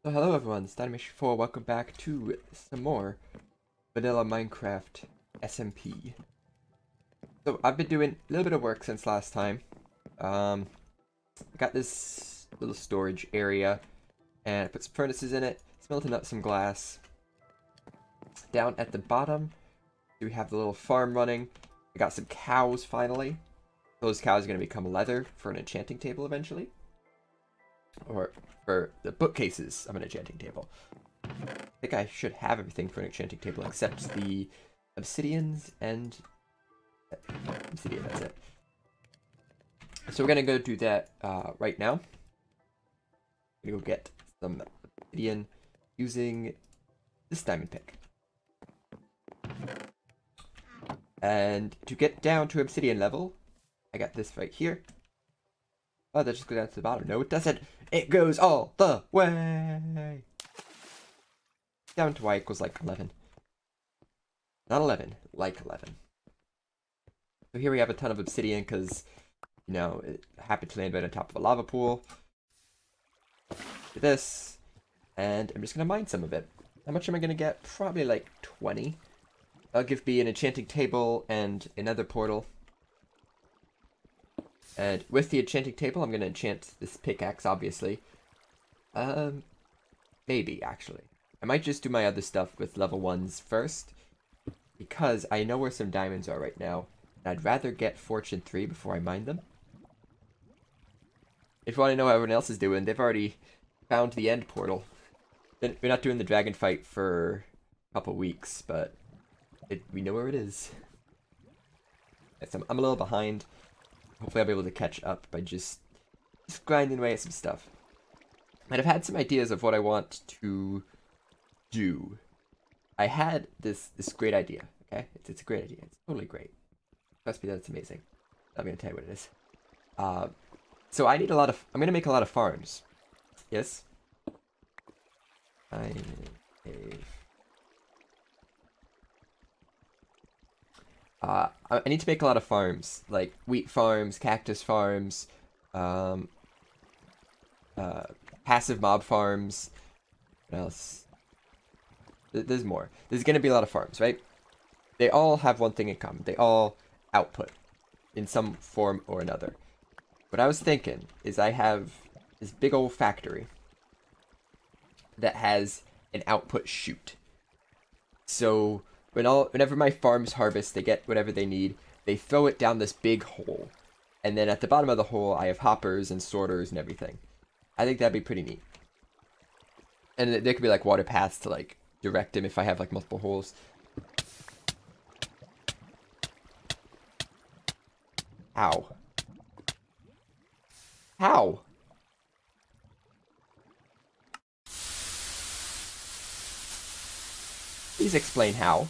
So hello everyone, it's Dynamish4, welcome back to some more vanilla Minecraft SMP. So I've been doing a little bit of work since last time. I got this little storage area and I put some furnaces in it, smelting up some glass. Down at the bottom, we have the little farm running. I got some cows finally. Those cows are going to become leather for an enchanting table eventually. Or for the bookcases of an enchanting table. I think I should have everything for an enchanting table except the obsidians and obsidian, that's it. So we're gonna go do that right now. We're gonna go get some obsidian using this diamond pick. And to get down to obsidian level, I got this right here. Oh, that just goes down to the bottom. No, it doesn't. It goes all the way down to y equals like 11. Not 11, like 11. So here we have a ton of obsidian because, you know, it happened to land right on top of a lava pool. Do this, and I'm just going to mine some of it. How much am I going to get? Probably like 20. That'll give me an enchanting table and another portal. And with the enchanting table, I'm going to enchant this pickaxe, obviously. Maybe, actually. I might just do my other stuff with level 1s first. Because I know where some diamonds are right now. And I'd rather get Fortune 3 before I mine them. If you want to know how everyone else is doing, they've already found the end portal. We're not doing the dragon fight for a couple weeks, but we know where it is. So I'm a little behind. Hopefully I'll be able to catch up by just grinding away at some stuff. And I've had some ideas of what I want to do. I had this great idea, okay? It's a great idea. It's totally great. Trust me that it's amazing. I'm going to tell you what it is. So I need a lot of... I'm going to make a lot of farms. Yes? I need to make a lot of farms, like wheat farms, cactus farms, passive mob farms. What else? There's more. There's going to be a lot of farms, right? They all have one thing in common. They all output in some form or another. What I was thinking is I have this big old factory that has an output chute. So whenever my farms harvest, they get whatever they need. They throw it down this big hole. And then at the bottom of the hole, I have hoppers and sorters and everything. I think that'd be pretty neat. And there could be like water paths to like direct them if I have like multiple holes. How? How? Please explain how.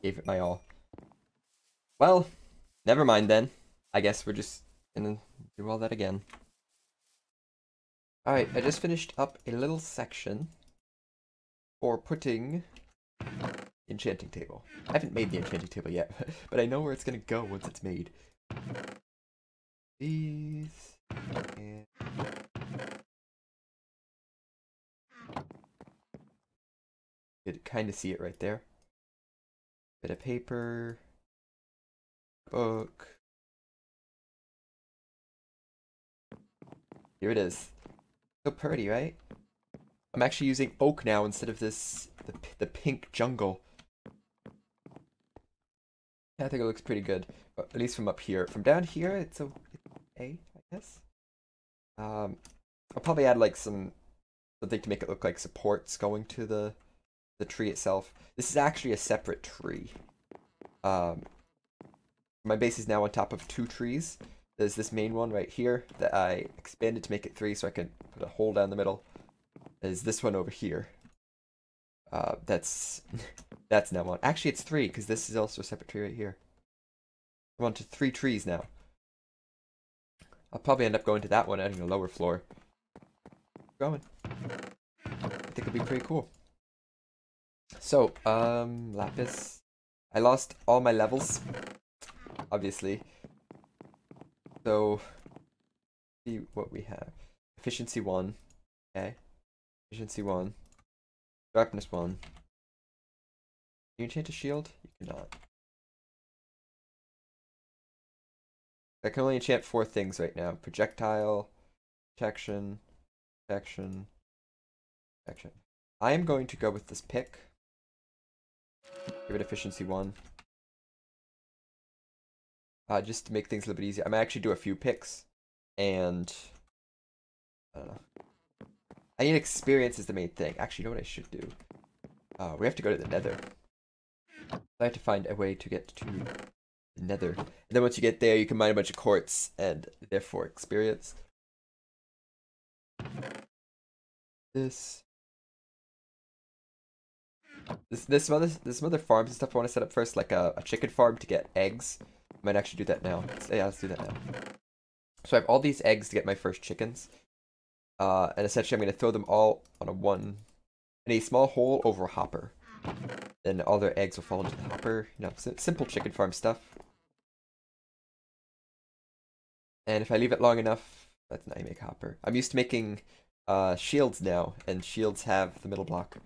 Gave it my all. Well, never mind then. I guess we're just gonna do all that again. Alright, I just finished up a little section for putting enchanting table. I haven't made the enchanting table yet, but I know where it's gonna go once it's made. These and you could kind of see it right there. Bit of paper, book. Here it is. So pretty, right? I'm actually using oak now instead of this the pink jungle. I think it looks pretty good, at least from up here. From down here, it's okay, I guess. I'll probably add like something to make it look like supports going to the tree itself. This is actually a separate tree. My base is now on top of 2 trees. There's this main one right here that I expanded to make it 3 so I could put a hole down the middle. There's this one over here. That's now on. Actually, it's 3 because this is also a separate tree right here. I'm on to 3 trees now. I'll probably end up going to that one, adding a lower floor. Going. I think it'll be pretty cool. So, lapis. I lost all my levels, obviously. So, see what we have. Efficiency 1. Okay. Efficiency 1. Sharpness 1. Can you enchant a shield? You cannot. I can only enchant 4 things right now. Projectile, protection, protection, protection. I am going to go with this pick. Give it efficiency 1. Just to make things a little bit easier. I might actually do a few picks. And I don't know. I need experience is the main thing. Actually, you know what I should do? We have to go to the Nether. I have to find a way to get to the Nether. And then once you get there, you can mine a bunch of quartz and therefore experience. This some other farms and stuff I want to set up first, like a chicken farm to get eggs. I might actually do that now. Yeah, let's do that now. So I have all these eggs to get my first chickens. And essentially I'm going to throw them all in a small hole over a hopper. Then all their eggs will fall into the hopper. You know, simple chicken farm stuff. And if I leave it long enough, that's not how you make a hopper. I'm used to making shields now, and shields have the middle block.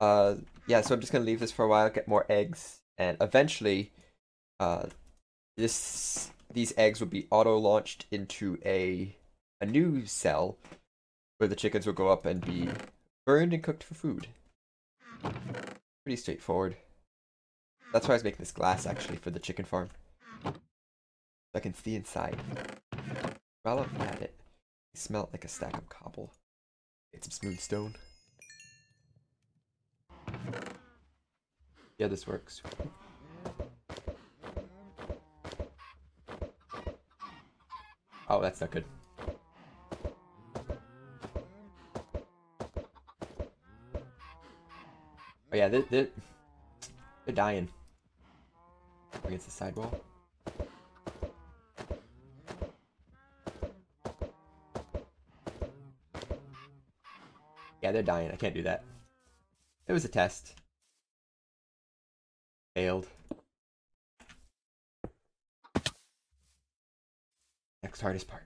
Yeah, so I'm just gonna leave this for a while, get more eggs, and eventually, these eggs will be auto-launched into a new cell, where the chickens will go up and be burned and cooked for food. Pretty straightforward. That's why I was making this glass, actually, for the chicken farm. So I can see inside. While I'm at it, I smell like a stack of cobble. Get some smooth stone. Yeah, this works. Oh, that's not good. Oh yeah, they're dying. Against the sidewall. Yeah, they're dying. I can't do that. It was a test. Failed. Next hardest part.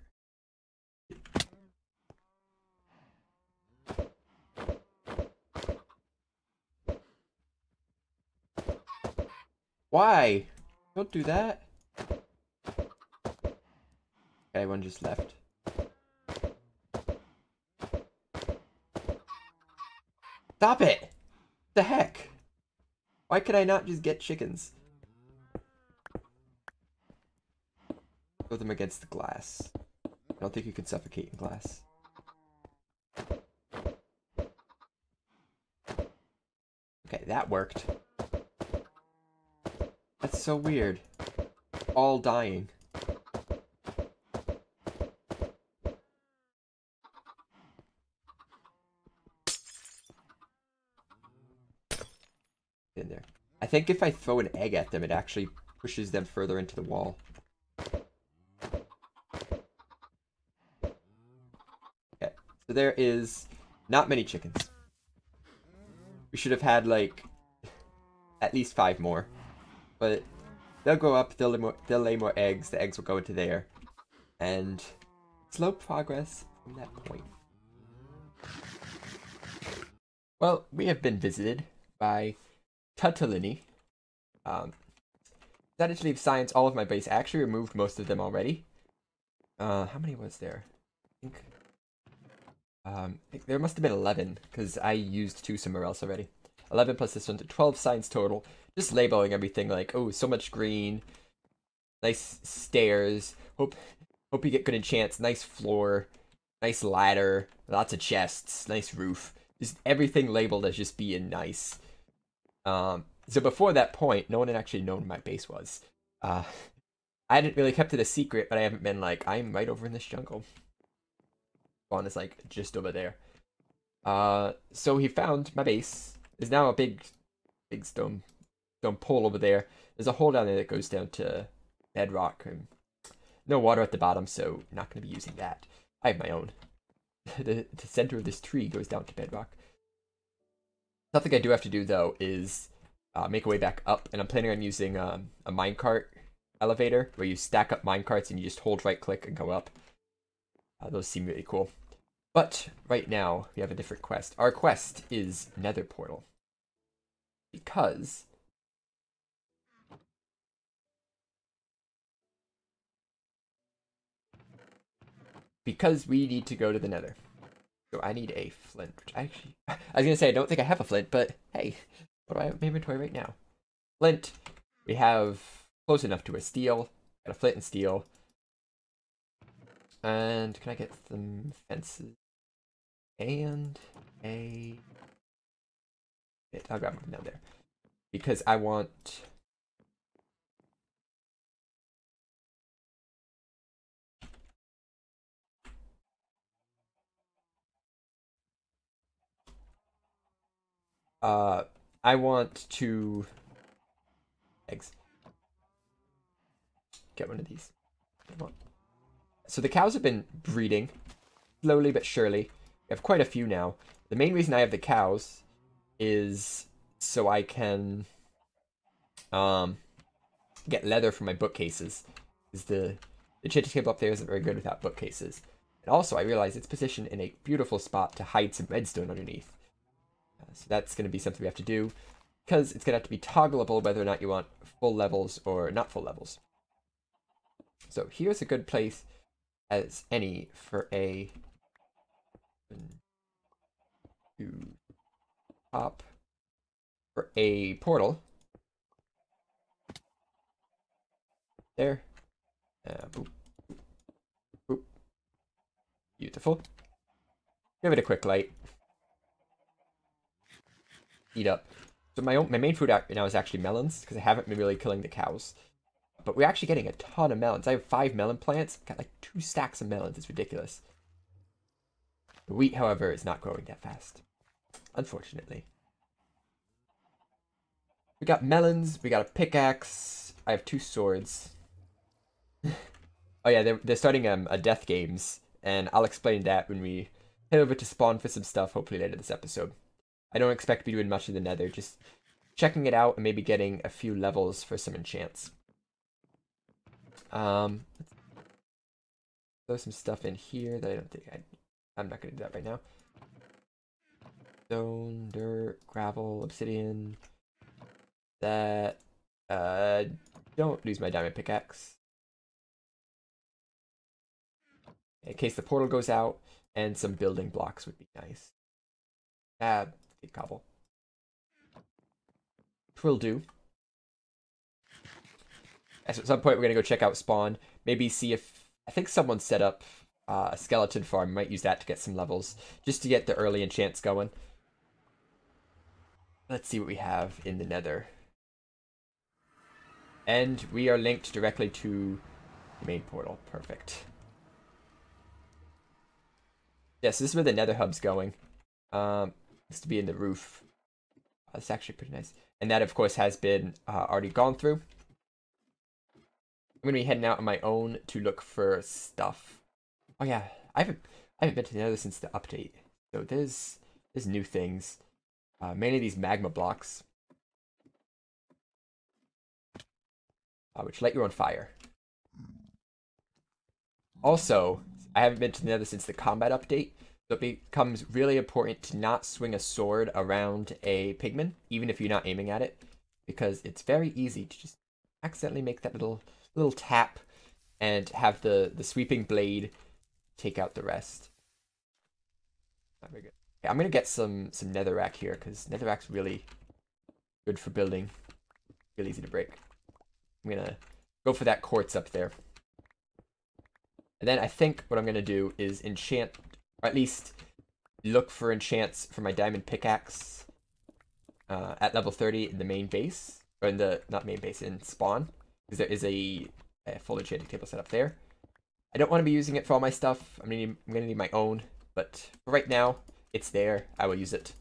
Why? Don't do that. Okay, one just left. Stop it! What the heck? Why could I not just get chickens? Throw them against the glass. I don't think you can suffocate in glass. Okay, that worked. That's so weird. All dying. In there. I think if I throw an egg at them, it actually pushes them further into the wall. Okay, so there is not many chickens. We should have had, like, at least 5 more. But they'll go up, they'll lay more eggs, the eggs will go into there. And slow progress from that point. Well, we have been visited by Tutalini. Decided to leave science all of my base. I actually removed most of them already. How many was there? I think there must have been 11, because I used 2 somewhere else already. 11 plus this one to 12 science total. Just labeling everything like, oh, so much green. Nice stairs. Hope you get good enchants. Nice floor. Nice ladder. Lots of chests. Nice roof. Just everything labeled as just being nice. So before that point, no one had actually known where my base was. I hadn't really kept it a secret, but I haven't been like, I'm right over in this jungle. Spawn is like just over there. So he found my base. There's now a big stone pole over there. There's a hole down there that goes down to bedrock, and no water at the bottom, so not going to be using that. I have my own. The center of this tree goes down to bedrock. Something I do have to do, though, is make a way back up, and I'm planning on using a minecart elevator, where you stack up minecarts and you just hold right-click and go up. Those seem really cool. But right now, we have a different quest. Our quest is Nether Portal. Because we need to go to the Nether. So I need a flint, which I was gonna say I don't think I have a flint, but hey, what do I have in my inventory right now? Flint. We have close enough to a steel. Got a flint and steel. And can I get some fences? And a bit. I'll grab them down there. Because I want I want to eggs. Get one of these. Come on. So the cows have been breeding slowly but surely. We have quite a few now. The main reason I have the cows is so I can get leather from my bookcases. Because the enchanting table up there isn't very good without bookcases. And also I realize it's positioned in a beautiful spot to hide some redstone underneath. So that's going to be something we have to do, because it's going to have to be toggleable whether or not you want full levels or not full levels. So here's a good place as any for a top for a portal. There. Boop. Boop. Beautiful. Give it a quick light. Eat up. So my main food right now is actually melons, because I haven't been really killing the cows. But we're actually getting a ton of melons. I have 5 melon plants. Got like 2 stacks of melons. It's ridiculous. The wheat, however, is not growing that fast. Unfortunately. We got melons. We got a pickaxe. I have 2 swords. Oh yeah, they're starting a death games. And I'll explain that when we head over to spawn for some stuff, hopefully later this episode. I don't expect to be doing much in the nether. Just checking it out and maybe getting a few levels for some enchants. Let's throw some stuff in here that I don't think I'm not going to do that right now. Stone, dirt, gravel, obsidian. That, don't lose my diamond pickaxe. In case the portal goes out, and some building blocks would be nice. Big cobble. Which will do. At some point, we're going to go check out spawn. Maybe see if... I think someone set up a skeleton farm. Might use that to get some levels. Just to get the early enchants going. Let's see what we have in the nether. And we are linked directly to the main portal. Perfect. Yes, this is where the nether hub's going. It's to be in the roof. That's actually pretty nice. And that, of course, has been already gone through. I'm gonna be heading out on my own to look for stuff. Oh yeah, I haven't been to the nether since the update. So there's new things. Mainly these magma blocks. Which light you on fire. Also, I haven't been to the nether since the combat update. So it becomes really important to not swing a sword around a pigman, even if you're not aiming at it. Because it's very easy to just accidentally make that little tap and have the sweeping blade take out the rest. Not very good. Okay, I'm gonna get some netherrack here, because netherrack's really good for building. Really easy to break. I'm gonna go for that quartz up there. And then I think what I'm gonna do is enchant, or at least look for enchants for my diamond pickaxe at level 30 in the main base. Or in the, not main base, in spawn. Because there is a full enchanting table set up there. I don't want to be using it for all my stuff. I'm gonna need my own. But for right now, it's there. I will use it.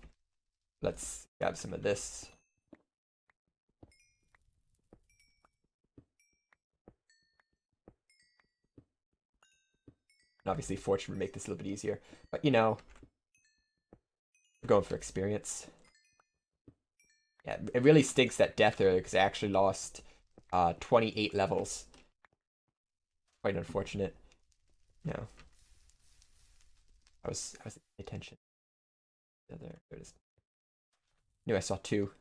Let's grab some of this. And obviously, fortune would make this a little bit easier. But you know, we're going for experience. Yeah, it really stinks that death earlier because I actually lost 28 levels. Quite unfortunate. No. I was paying attention. There it is. Knew I saw two.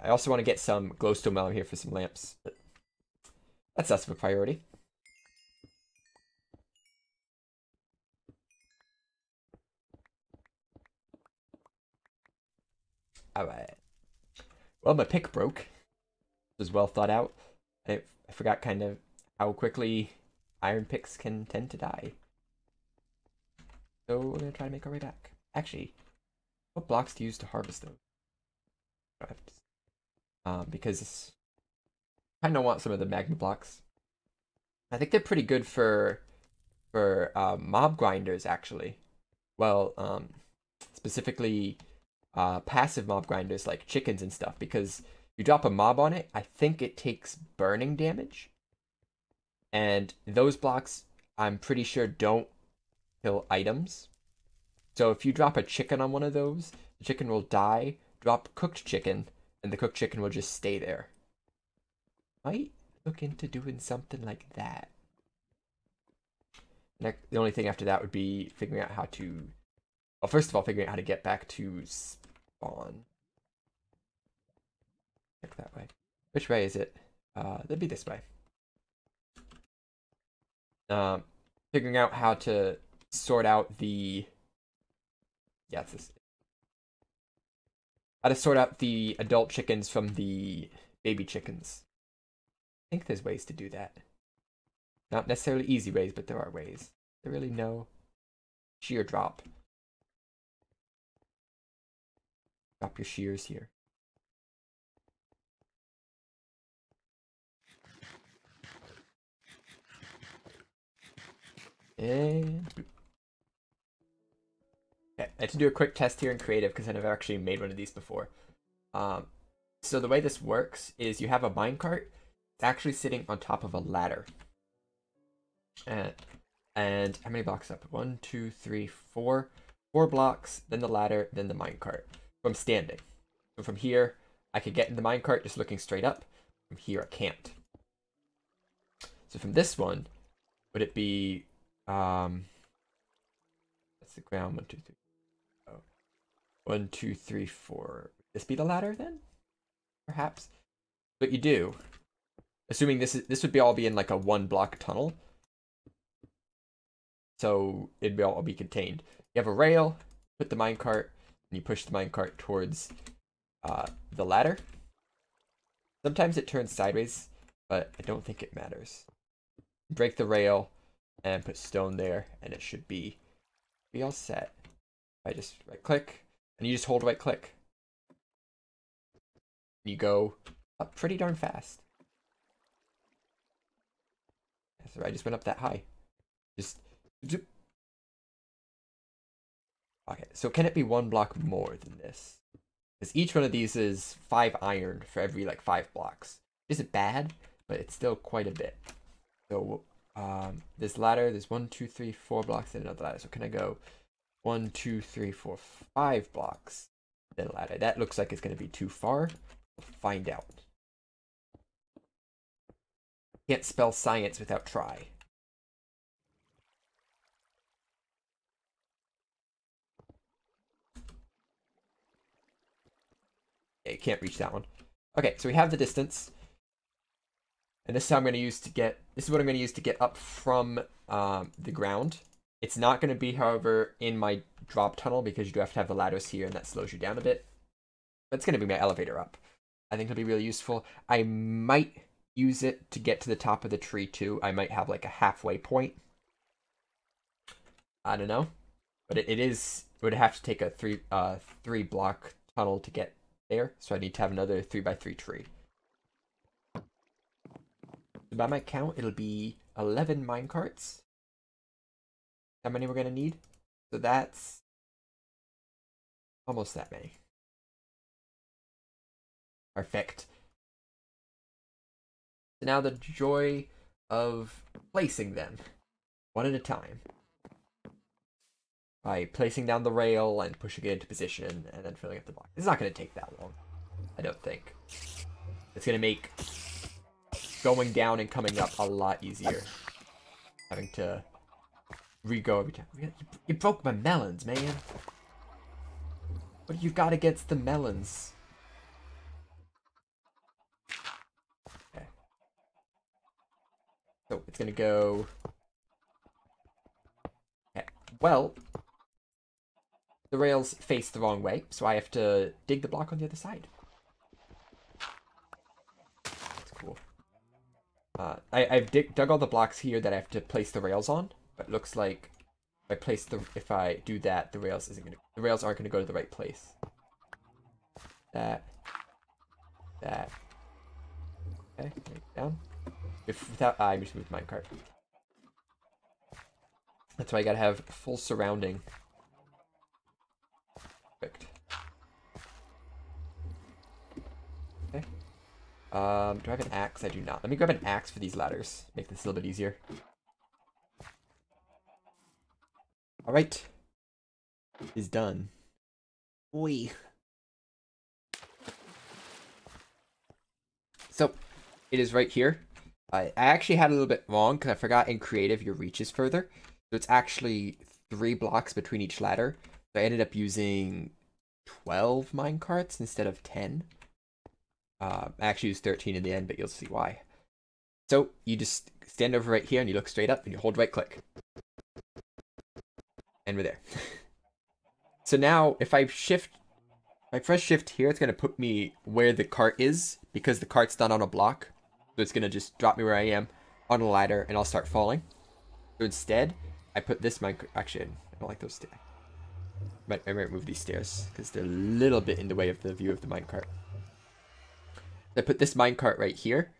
I also want to get some glowstone melon here for some lamps, but that's less of a priority. Alright. Well, my pick broke. It was well thought out. I forgot kind of how quickly iron picks can tend to die. So we're going to try to make our way back. Actually, what blocks to use to harvest those? Because I kind of want some of the magma blocks. I think they're pretty good for mob grinders, actually. Well, specifically passive mob grinders like chickens and stuff, because you drop a mob on it, I think it takes burning damage. And those blocks, I'm pretty sure, don't kill items. So if you drop a chicken on one of those, the chicken will die, drop cooked chicken, and the cooked chicken will just stay there. Might look into doing something like that. The only thing after that would be figuring out how to... Well, first of all, figuring out how to get back to spawn. Check that way. Which way is it? That'd be this way. Figuring out how to sort out the... Yeah, it's this. How to sort out the adult chickens from the baby chickens. I think there's ways to do that. Not necessarily easy ways, but there are ways. There really no shear drop. Drop your shears here. And okay, I had to do a quick test here in creative because I never actually made one of these before. So the way this works is you have a minecart. It's actually sitting on top of a ladder. And how many blocks up? 1, 2, 3, 4. 4 blocks, then the ladder, then the minecart. From standing. So from here, I could get in the minecart just looking straight up. From here, I can't. So from this one, would it be that's the ground. 1, 2, 3. Oh. 1, 2, 3, 4. Would this be the ladder then? Perhaps. What you do, assuming this would be all be in like a 1-block tunnel. So it'd all be contained. You have a rail, put the minecart, and you push the minecart towards the ladder. Sometimes it turns sideways, but I don't think it matters. Break the rail and put stone there, and it should be all set. I just right click, and you just hold right click. You go up pretty darn fast. So I just went up that high. Just zoop. Okay, so can it be 1 block more than this? Because each one of these is 5 iron for every like 5 blocks. Isn't bad, but it's still quite a bit. So this ladder, there's 1, 2, 3, 4 blocks, and another ladder. So can I go 1, 2, 3, 4, 5 blocks, then a ladder? That looks like it's going to be too far. We'll find out. Can't spell science without try. Yeah, you can't reach that one. Okay, so we have the distance. And this is how I'm going to use to get, this is what I'm going to use to get up from the ground. It's not going to be, however, in my drop tunnel because you do have to have the ladders here and that slows you down a bit. But it's going to be my elevator up. I think it'll be really useful. I might use it to get to the top of the tree too. I might have like a halfway point. I don't know. But it would have to take a 3 block tunnel to get there. So I need to have another 3x3 tree. So by my count, it'll be 11 minecarts. How many we're going to need? So that's almost that many. Perfect. So now the joy of placing them one at a time. by placing down the rail and pushing it into position and then filling up the block. It's not going to take that long, I don't think. It's going to make going down and coming up a lot easier. Having to re-go every time. You broke my melons, man. What do you got against the melons? Okay. So it's going to go... Okay. Well... The rails face the wrong way, so I have to dig the block on the other side. That's cool. I've dug all the blocks here that I have to place the rails on, but it looks like if I do that, the rails aren't gonna go to the right place. That. Okay, down. Without I just moved minecart. That's why I gotta have full surrounding. Perfect. Okay. Do I have an axe? I do not. Let me grab an axe for these ladders. Make this a little bit easier. Alright. It's done. Oi. So, it is right here. I actually had a little bit wrong because I forgot in creative your reach is further. So it's actually 3 blocks between each ladder. So I ended up using 12 minecarts instead of 10. I actually used 13 in the end, but you'll see why. So you just stand over right here and you look straight up and you hold right click. And we're there. So now if I press shift here, it's going to put me where the cart is because the cart's not on a block. So it's going to just drop me where I am on a ladder and I'll start falling. So instead, I put this minecart. Actually, I don't like those stairs. I might move these stairs because they're a little bit in the way of the view of the minecart. I put this minecart right here.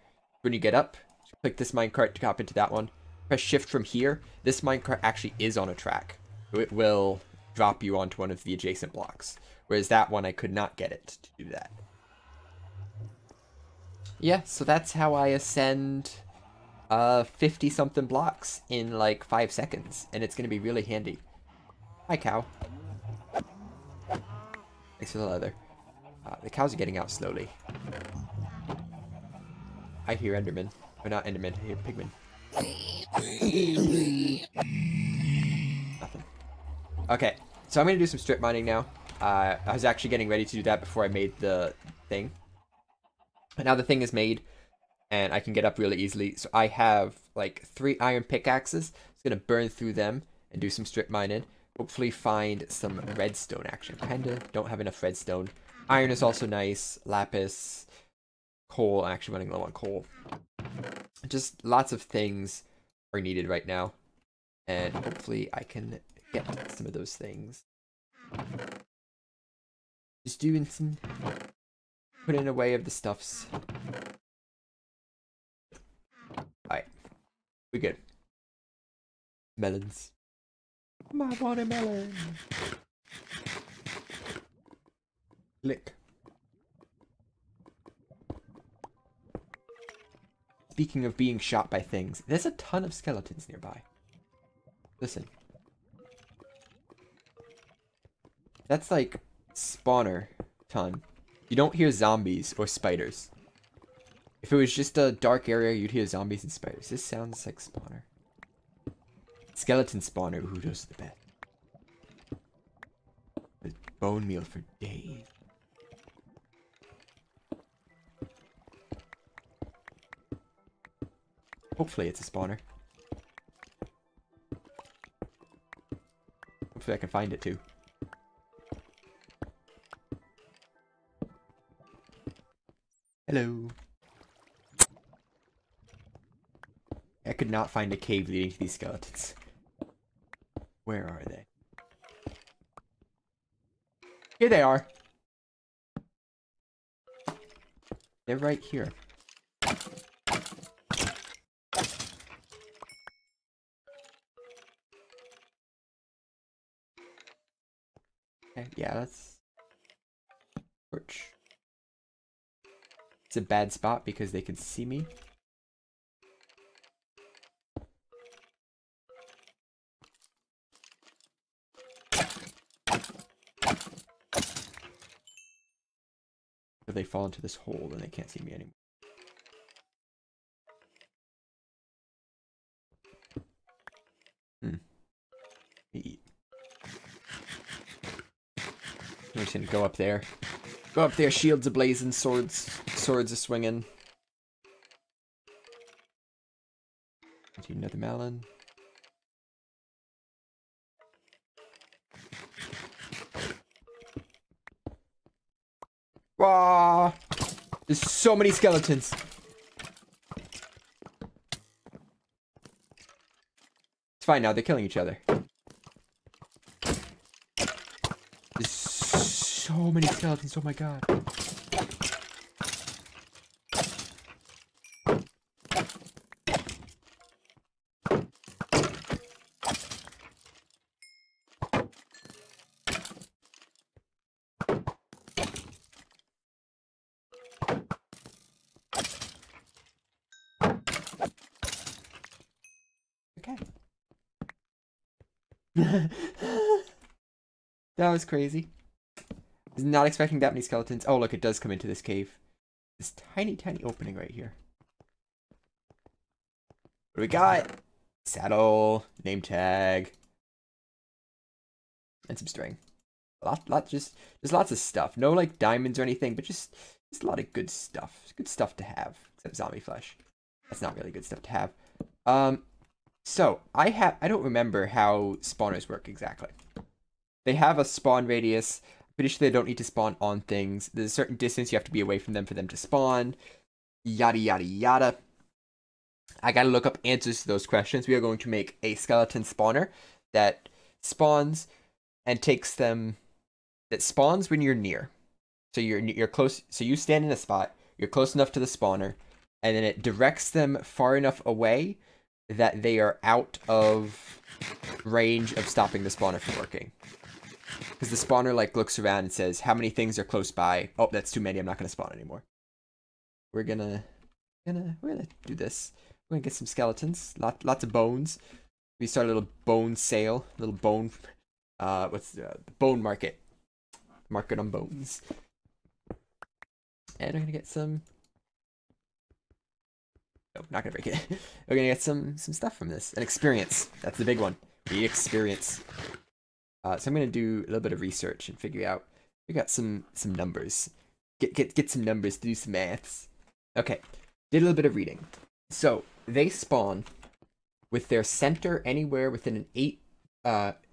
When you get up, click this minecart to hop into that one. Press shift from here. This minecart actually is on a track. So it will drop you onto one of the adjacent blocks. Whereas that one, I could not get it to do that. Yeah, so that's how I ascend 50-something blocks in like 5 seconds. And it's going to be really handy. Hi, cow. Thanks for the leather. The cows are getting out slowly. I hear Enderman. Or not Enderman, I hear Pigman. Nothing. Okay, so I'm going to do some strip mining now. I was actually getting ready to do that before I made the thing. And now the thing is made, and I can get up really easily. So I have like 3 iron pickaxes. It's going to burn through them and do some strip mining. Hopefully find some redstone action. Kinda don't have enough redstone. Iron is also nice. Lapis. Coal. I'm actually running low on coal. Just lots of things are needed right now. And hopefully I can get some of those things. Just doing some... putting away of the stuffs. Alright. We're good. Melons. My watermelon. Lick. Speaking of being shot by things, there's a ton of skeletons nearby. Listen. That's like spawner ton. You don't hear zombies or spiders. If it was just a dark area, you'd hear zombies and spiders. This sounds like spawner. Skeleton spawner, ooh, those are the best. With bone meal for days. Hopefully it's a spawner. Hopefully I can find it too. Hello. I could not find a cave leading to these skeletons. Where are they? Here they are. They're right here. Okay, yeah, that's... torch. It's a bad spot because they can see me. or they fall into this hole and they can't see me anymore. Eat. I'm just gonna go up there. Go up there, shields ablazing, swords are swinging. Another melon. Ah! There's so many skeletons. It's fine now, they're killing each other. There's so many skeletons, oh my god. Okay. That was crazy. I was not expecting that many skeletons. Oh, look, it does come into this cave. This tiny, tiny opening right here. What do we got? Saddle, name tag, and some string. Just lots of stuff. No like diamonds or anything, but just a lot of good stuff. It's good stuff to have. Except zombie flesh. That's not really good stuff to have. So I don't remember how spawners work exactly. They have a spawn radius. Pretty sure they don't need to spawn on things. There's a certain distance you have to be away from them for them to spawn. Yada yada yada. I gotta look up answers to those questions. We are going to make a skeleton spawner that spawns and takes them. That spawns when you're near. So you're close. So you stand in a spot. You're close enough to the spawner, and then it directs them far enough away that they are out of range of stopping the spawner from working. Because the spawner like looks around and says, "How many things are close by?" Oh, that's too many. I'm not gonna spawn anymore. We're gonna do this. We're gonna get some skeletons. Lots of bones. We start a little bone sale. A little bone. What's the bone market? Market on bones. And we're gonna get some. No, not gonna break it. We're gonna get some stuff from this. An experience. That's the big one. The experience. So I'm gonna do a little bit of research and figure out. We got some numbers. Get some numbers. Do some maths. Okay. Did a little bit of reading. So they spawn with their center anywhere within an 8,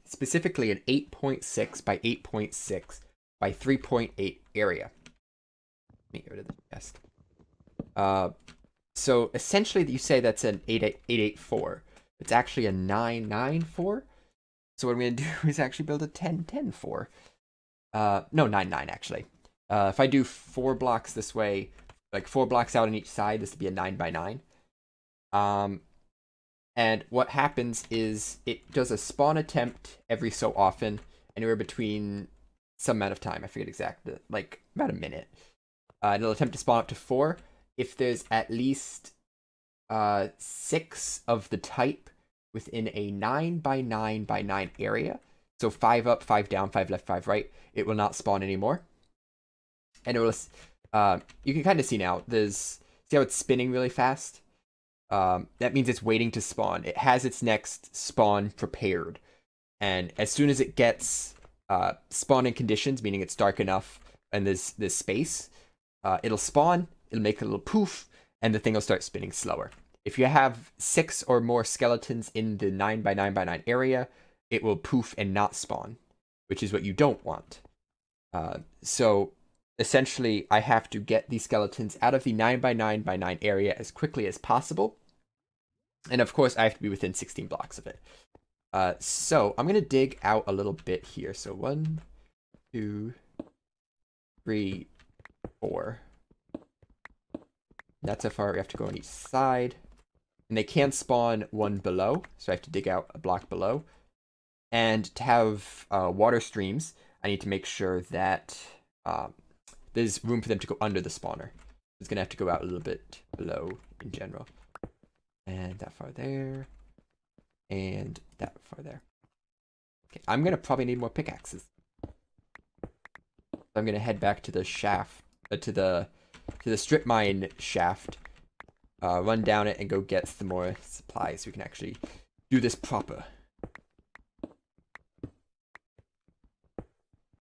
specifically an 8.6 by 8.6 by 3.8 area. Let me get rid of the chest. So essentially, you say that's an 884. It's actually a 994. So what I'm gonna do is actually build a 10-10-4. No, 9-9 actually. If I do 4 blocks this way, like 4 blocks out on each side, this would be a 9 by 9. And what happens is it does a spawn attempt every so often, anywhere between some amount of time. I forget exactly, like about a minute. It'll attempt to spawn up to 4 if there's at least 6 of the type within a 9 by 9 by 9 area. So 5 up, 5 down, 5 left, 5 right. It will not spawn anymore. And it will. You can kind of see now. See how it's spinning really fast. That means it's waiting to spawn. It has its next spawn prepared, and as soon as it gets spawning conditions, meaning it's dark enough and there's space, it'll spawn. It'll make a little poof, and the thing will start spinning slower. If you have 6 or more skeletons in the 9 by 9 by 9 area, it will poof and not spawn, which is what you don't want. So essentially, I have to get these skeletons out of the 9 by 9 by 9 area as quickly as possible. And of course, I have to be within 16 blocks of it. So I'm going to dig out a little bit here. So 1, 2, 3, 4. That's how far we have to go on each side. And they can spawn one below, so I have to dig out a block below. And to have water streams, I need to make sure that there's room for them to go under the spawner. It's going to have to go out a little bit below in general. And that far there. And that far there. Okay, I'm going to probably need more pickaxes. I'm going to head back to the shaft to the strip mine shaft, run down it, and go get some more supplies so we can actually do this proper.